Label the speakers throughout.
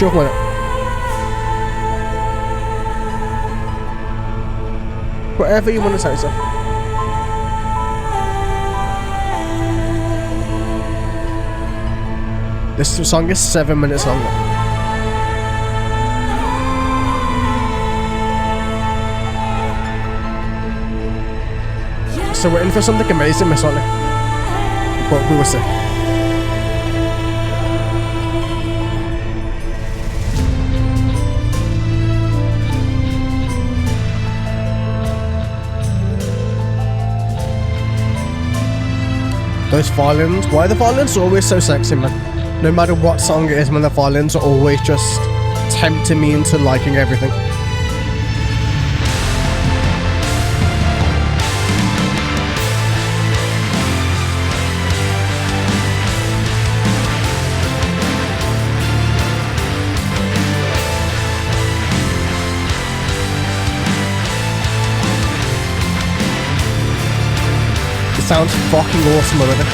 Speaker 1: sure why not. Whatever you want to say, sir. This song is 7 minutes long. So we're in for something amazing, Miss Ollie. But we will see. Those violins, why are the violins always so sexy, man? No matter what song it is, man, the violins are always just tempting me into liking everything. Sounds fucking awesome already.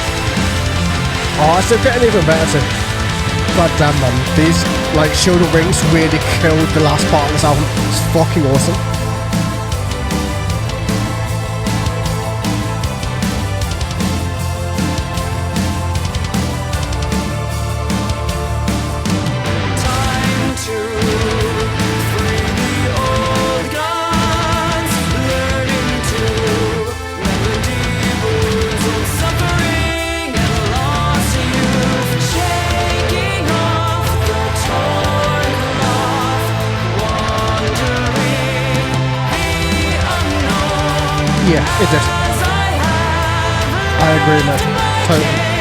Speaker 1: Oh, it's getting even better too. God damn, man. These, like, shoulder rings really killed the last part of this album. It's fucking awesome. Yeah, it did. I agree, man. Totally.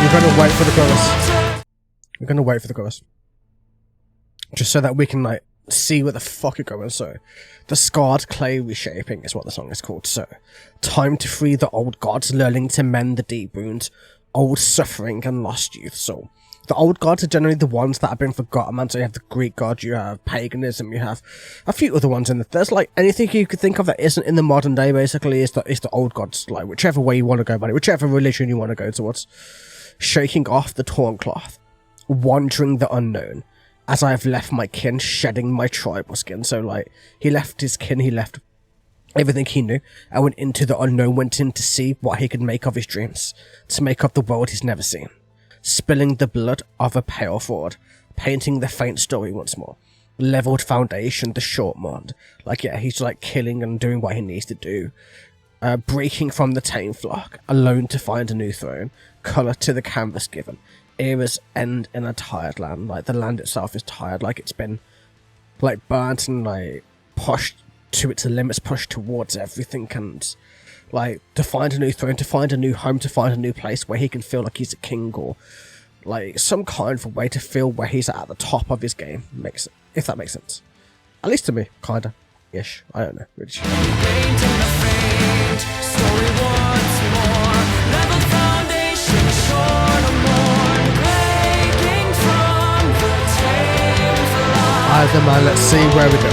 Speaker 1: We're gonna wait for the chorus. We're gonna wait for the chorus. Just so that we can, like, see what the fuck is going. So, the scarred clay reshaping is what the song is called. So, time to free the old gods, learning to mend the deep wounds, old suffering and lost youth. So, the old gods are generally the ones that have been forgotten, man. So you have the Greek gods, you have paganism, you have a few other ones in there. There's, like, anything you could think of that isn't in the modern day, basically, is the old gods. Like, whichever way you want to go about it, whichever religion you want to go towards. Shaking off the torn cloth, wandering the unknown, as I have left my kin, shedding my tribal skin. So, like, he left his kin, he left everything he knew, and went into the unknown, went in to see what he could make of his dreams, to make up the world he's never seen. Spilling the blood of a pale fraud, painting the faint story once more. Leveled foundation, the short mod. Like, yeah, he's, like, killing and doing what he needs to do. Breaking from the tame flock, alone to find a new throne, colour to the canvas given, era's end in a tired land, like the land itself is tired, like it's been, like, burnt and, like, pushed to its limits, pushed towards everything, and, like, to find a new throne, to find a new home, to find a new place where he can feel like he's a king, or, like, some kind of way to feel where he's at the top of his game, if that makes sense. At least to me, kinda. Ish. I don't know. Really. Either man, let's see where we go.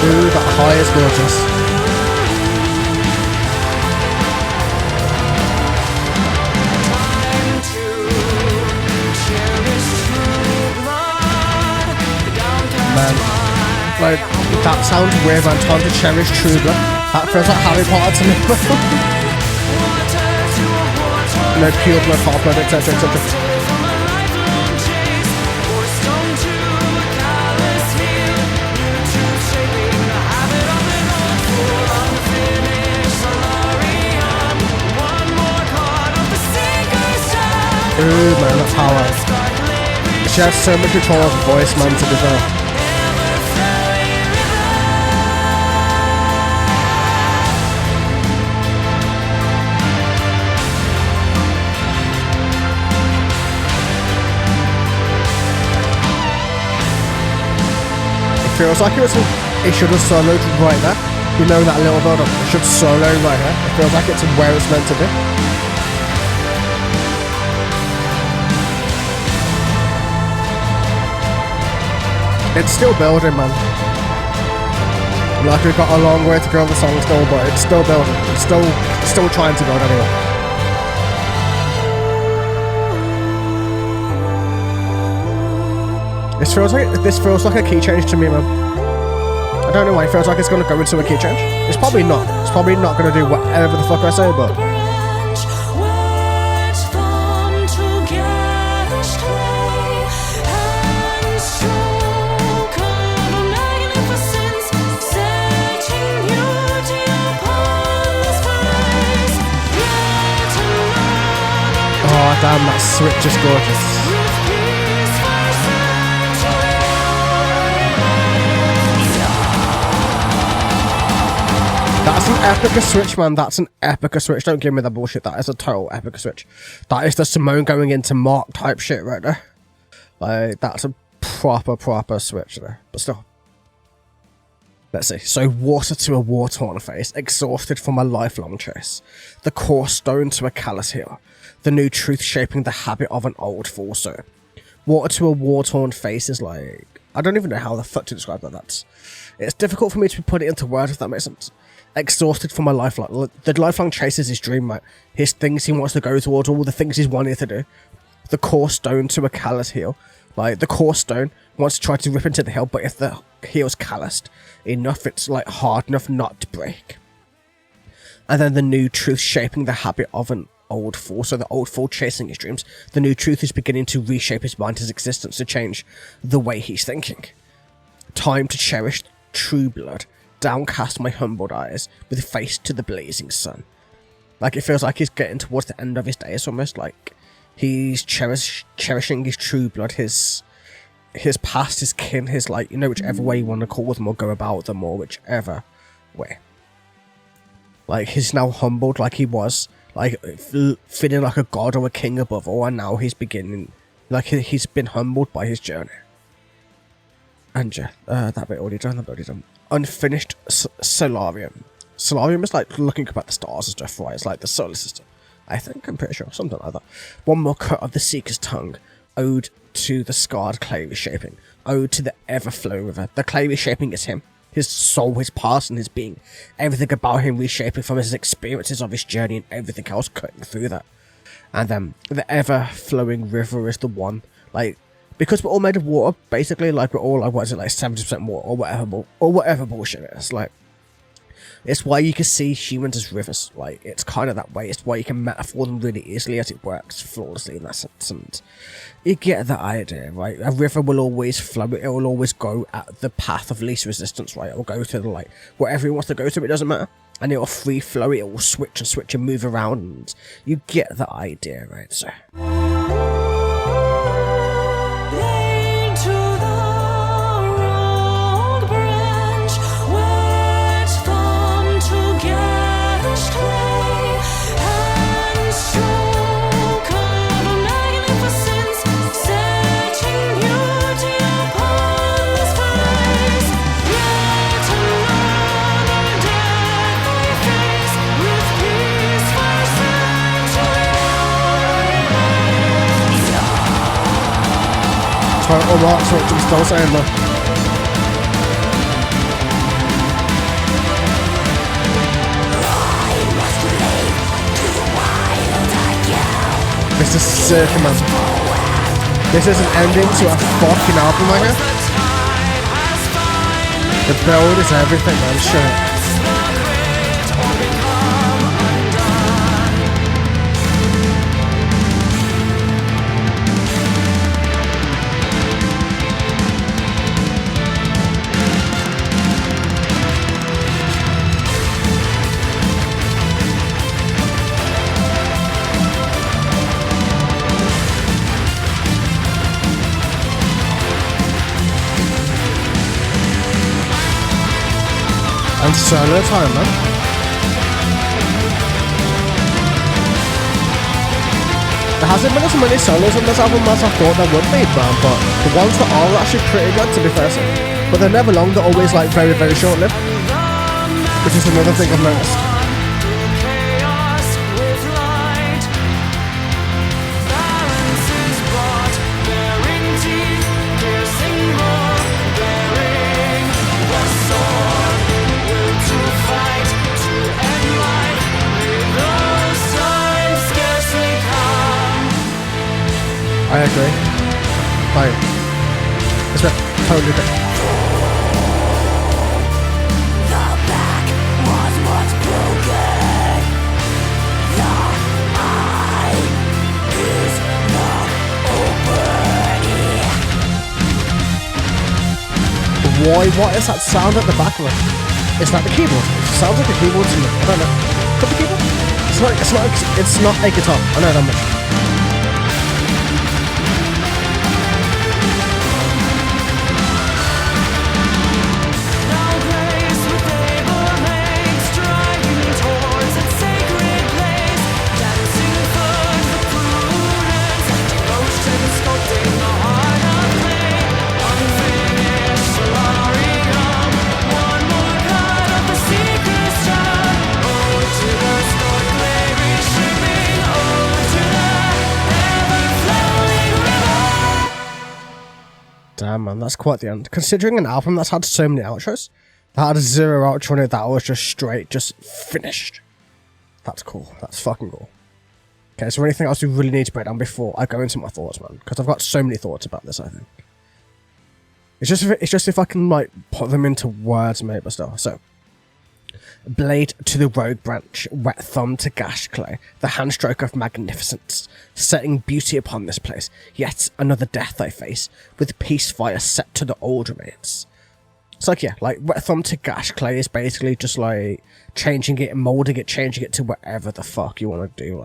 Speaker 1: Ooh, that high is gorgeous. Man, like, that sounds weird, man. Time to cherish true blood. That feels like Harry Potter to me. You know, pure blood, hot blood, etc, etc. Dude, man, that power. She has so much control of her voice, man, to be fair. It feels like it should have soloed right there. You know that little build up. It should solo right here. It feels like it's where it's meant to be. It's still building, man. Like we've got a long way to go on the song still, but it's still building. It's still trying to build anyway. This feels like a key change to me, man. I don't know why it feels like it's gonna go into a key change. It's probably not. It's probably not gonna do whatever the fuck I say, but oh damn, that switch is gorgeous. That's an epic switch, man. That's an epic switch. Don't give me that bullshit. That is a total epic switch. That is the Simone going into Mark type shit right there. Like, that's a proper switch there. But still. Let's see. So, water to a war-torn face. Exhausted from a lifelong chase. The core stone to a callous heel. The new truth shaping the habit of an old fool. So, water to a war-torn face is like... I don't even know how the fuck to describe that. It's difficult for me to put it into words, if that makes sense. Exhausted from a lifelong... The lifelong chase is his dream, right? His things he wants to go towards, all the things he's wanted to do. The core stone to a callous heel. Like, the core stone wants to try to rip into the heel, but if the heel's calloused enough, it's, like, hard enough not to break. And then the new truth shaping the habit of an old fool. So the old fool chasing his dreams. The new truth is beginning to reshape his mind, his existence, to change the way he's thinking. Time to cherish true blood. Downcast my humbled eyes, with face to the blazing sun. Like, it feels like he's getting towards the end of his days, almost like he's cherishing his true blood, his past, his kin, his, like, you know, whichever way you want to call them or go about them, or whichever way. Like, he's now humbled like he was, like, feeling like a god or a king above all, and now he's beginning, like, he's been humbled by his journey. And yeah, that bit already done, Unfinished Solarium. Solarium is like looking up at the stars and stuff, right? It's like the solar system. I think, I'm pretty sure, something like that. One more cut of the Seeker's tongue. Ode to the scarred clay reshaping. Ode to the ever-flowing river. The clay reshaping is him. His soul, his past, and his being. Everything about him reshaping from his experiences of his journey and everything else cutting through that. And then the ever-flowing river is the one, like, because we're all made of water, basically, like, we're all, like, what is it, like, 70% water, or whatever bullshit it is, like, it's why you can see humans as rivers, like, it's kind of that way, it's why you can metaphor them really easily, as it works flawlessly in that sense, and you get the idea, right? A river will always flow, it will always go at the path of least resistance, right? It will go to the, like, wherever it wants to go to, it doesn't matter, and it will free flow, it will switch and move around, and you get the idea, right? So... Total rock switch, I'm still saying though. This is sick, man. This is an ending to a fucking album right here. The build is everything, man. Shit. And solo time, man. There hasn't been as many solos on this album as I thought there would be, man, but the ones that are actually pretty good, to be fair. But they're never long, they're always like very, very short-lived. Which is another thing I've noticed. I agree. Like, it's not totally different. The back was what's broken. The eye is not open. Why? What is that sound at the back of it? Is that the keyboard? It sounds like a keyboard to me. I don't know. Could be keyboard? It's not a guitar. I know that much. Damn, man, that's quite the end. Considering an album that's had so many outros, that had 0 outro in it, that was just straight, just finished. That's cool. That's fucking cool. Okay, is there anything else we really need to break down before I go into my thoughts, man? Because I've got so many thoughts about this, I think. It's just if I can, like, put them into words, maybe, still. So, blade to the rogue branch, wet thumb to gash clay, the handstroke of magnificence, setting beauty upon this place, yet another death I face, with peace fire set to the old remains. It's like, yeah, like, wet thumb to gash clay is basically just, like, changing it, molding it, changing it to whatever the fuck you want to do,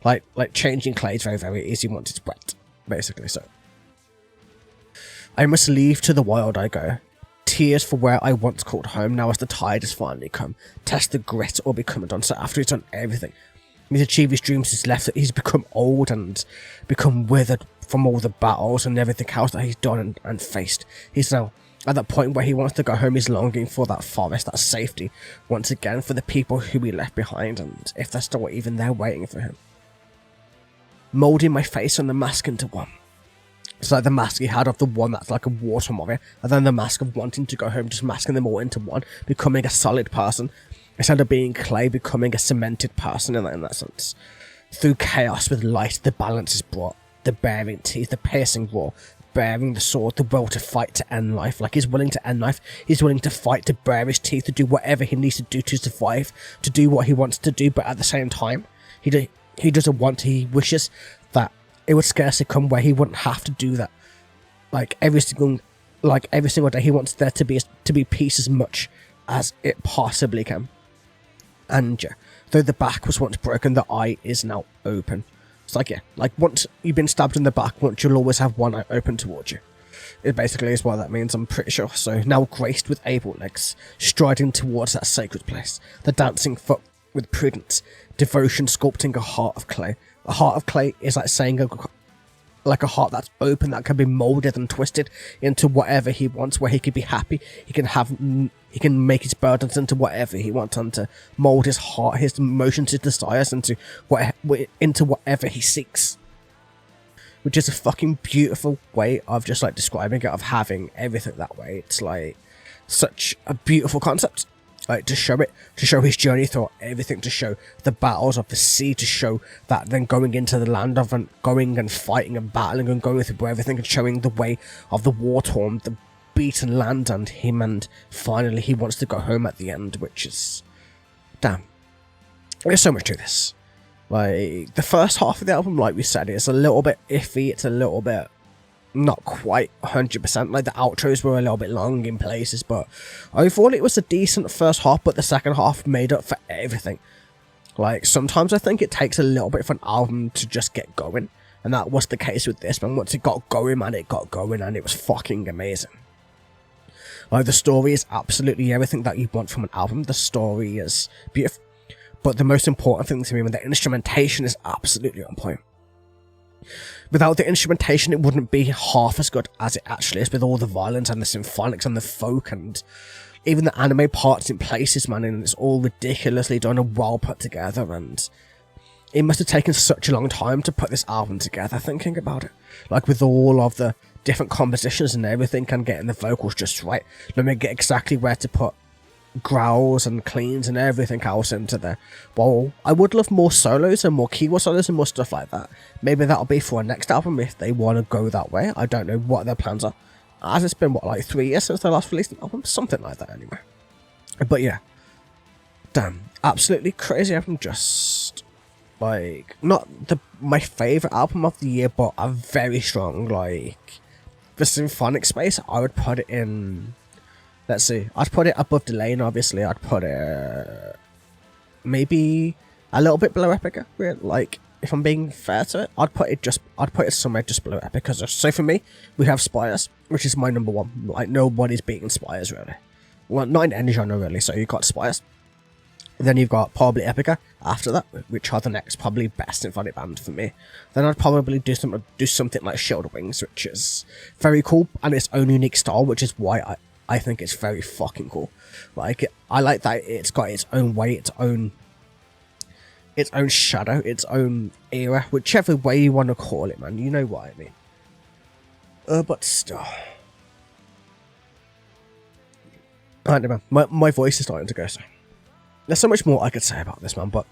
Speaker 1: like changing clay is very, very easy once it's wet, basically, so. I must leave to the wild I go. Tears for where I once called home, now as the tide has finally come. Test the grit or become undone. So after he's done everything, he's achieved his dreams, he's become old and become withered from all the battles and everything else that he's done and faced. He's now at that point where he wants to go home. He's longing for that forest, that safety, once again, for the people who he left behind, and if they're still even there waiting for him. Moulding my face and the mask into one. It's like the mask he had of the one that's like a water warrior, and then the mask of wanting to go home, just masking them all into one, becoming a solid person, instead of being clay, becoming a cemented person in that sense. Through chaos with light, the balance is brought, the baring teeth, the piercing roar, bearing the sword, the will to fight to end life. Like, he's willing to end life, he's willing to fight, to bare his teeth, to do whatever he needs to do to survive, to do what he wants to do, but at the same time, he doesn't want to, he wishes that it would scarcely come where he wouldn't have to do that. Like every single day, he wants there to be peace as much as it possibly can. And yeah, though the back was once broken, the eye is now open. It's like, yeah, like once you've been stabbed in the back, once you'll always have one eye open towards you. It basically is what that means, I'm pretty sure. So now graced with able legs, striding towards that sacred place, the dancing foot with prudence, devotion sculpting a heart of clay. A heart of clay is like saying like a heart that's open, that can be molded and twisted into whatever he wants, where he can be happy, he can make his burdens into whatever he wants, and to mold his heart, his emotions, his desires into whatever he seeks. Which is a fucking beautiful way of just like describing it, of having everything that way. It's like such a beautiful concept. Like, to show his journey through everything, to show the battles of the sea, to show that then going into the land of and going and fighting and battling and going through everything, and showing the way of the war-torn, the beaten land, and him, and finally he wants to go home at the end, which is, damn, there's so much to this. Like, the first half of the album, like we said, is a little bit iffy, it's a little bit not quite 100%, like the outros were a little bit long in places, but overall it was a decent first half, but the second half made up for everything. Like, sometimes I think it takes a little bit for an album to just get going, and that was the case with this, man. Once it got going, man, it got going, and it was fucking amazing. Like, the story is absolutely everything that you want from an album. The story is beautiful. But the most important thing to me, the instrumentation is absolutely on point. Without the instrumentation, it wouldn't be half as good as it actually is, with all the violins and the symphonics and the folk and even the anime parts in places, man, and it's all ridiculously done and well put together, and it must have taken such a long time to put this album together, thinking about it. Like, with all of the different compositions and everything, and getting the vocals just right. Let me get exactly where to put growls and cleans and everything else into there. Well, I would love more solos and more keyboard solos and more stuff like that. Maybe that'll be for a next album if they want to go that way. I don't know what their plans are, as it's been, what, like 3 years since they last released an album? Something like that anyway. But yeah, damn, absolutely crazy album. Just like, not my favourite album of the year, but a very strong, like, the symphonic space. I would put it in, let's see, I'd put it above Delane, obviously. I'd put it maybe a little bit below Epica, really. Like, if I'm being fair to it, I'd put it somewhere just below Epica. So for me, we have Spires, which is my number one. Like, nobody's beating Spires, really. Well, not in any genre, really. So you've got Spires. Then you've got probably Epica after that, which are the next probably best symphonic band for me. Then I'd probably do something like Shoulder Wings, which is very cool and its own unique style, which is why I think it's very fucking cool. Like, I like that it's got its own way, its own shadow, its own era, whichever way you want to call it, man. You know what I mean. But still, I don't know. My voice is starting to go, so there's so much more I could say about this, man. But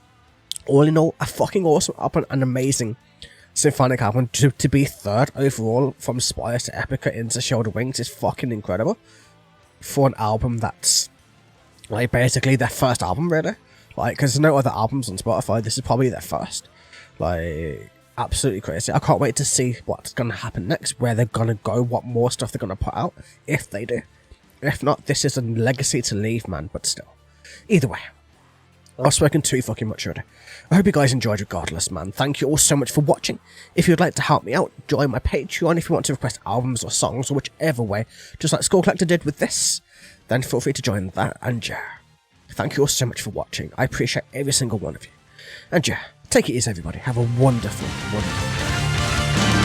Speaker 1: all in all, a fucking awesome album, an amazing symphonic album. To be third overall from Spires to Epica into Shoulder Wings is fucking incredible for an album that's like basically their first album, really. Like, because there's no other albums on Spotify. This is probably their first. Like, absolutely crazy. I can't wait to see what's going to happen next, where they're going to go, what more stuff they're going to put out, if they do. If not, this is a legacy to leave, man, but still. Either way, I've spoken too fucking much already. I hope you guys enjoyed regardless, man. Thank you all so much for watching. If you'd like to help me out, join my Patreon. If you want to request albums or songs, or whichever way, just like Skull Collector did with this, then feel free to join that. And yeah, thank you all so much for watching. I appreciate every single one of you. And yeah, take it easy, everybody. Have a wonderful, wonderful day.